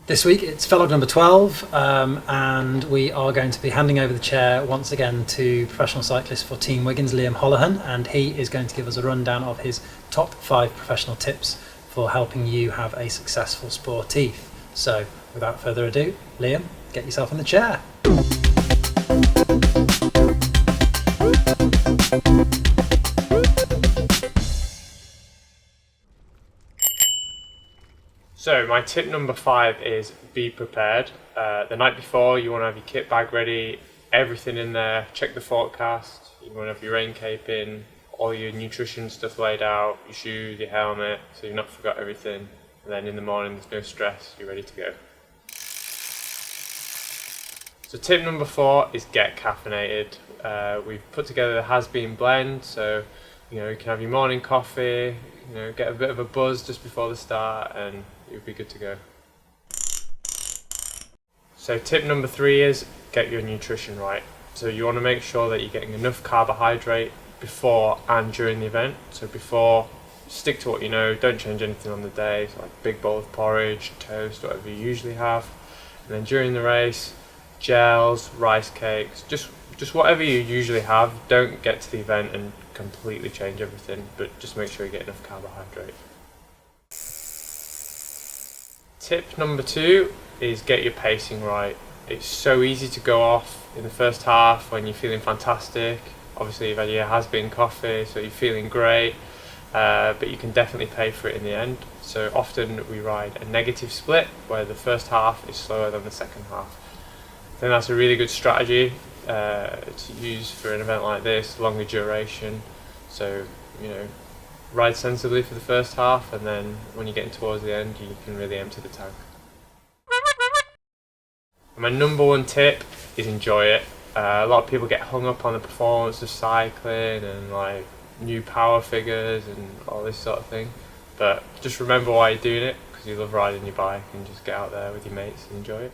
This week it's Velog number 12, and we are going to be handing over the chair once again to professional cyclist for Team Wiggins, Liam Holohan, and he is going to give us a rundown of his top 5 professional tips for helping you have a successful sportive. So without further ado, Liam, get yourself in the chair. So my tip number 5 is be prepared. The night before you want to have your kit bag ready, everything in there, check the forecast, you want to have your rain cape in, all your nutrition stuff laid out, your shoes, your helmet, so you've not forgot everything, and then in the morning there's no stress, you're ready to go. So tip number 4 is get caffeinated. We've put together the has-been blend, so you can have your morning coffee, get a bit of a buzz just before the start and you'll be good to go. So tip number 3 is get your nutrition right. So you want to make sure that you're getting enough carbohydrate before and during the event. So before, stick to what you know, don't change anything on the day, so like big bowl of porridge, toast, whatever you usually have. And then during the race, gels, rice cakes, just whatever you usually have. Don't get to the event and completely change everything, but just make sure you get enough carbohydrate. Tip number 2 is get your pacing right. It's so easy to go off in the first half when you're feeling fantastic. Obviously you've had your has-been coffee, so you're feeling great, but you can definitely pay for it in the end. So often we ride a negative split where the first half is slower than the second half. I think that's a really good strategy to use for an event like this, longer duration. So ride sensibly for the first half, and then when you're getting towards the end you can really empty the tank. And my number 1 tip is enjoy it. A lot of people get hung up on the performance of cycling and like new power figures and all this sort of thing, but just remember why you're doing it, because you love riding your bike, and just get out there with your mates and enjoy it.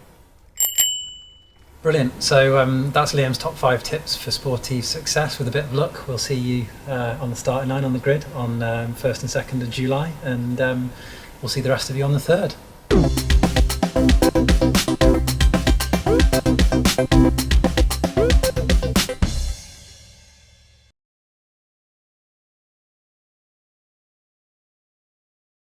Brilliant. So that's Liam's top 5 tips for sportive success. With a bit of luck, we'll see you on the starting line on the grid on 1st and 2nd of July, and we'll see the rest of you on the 3rd.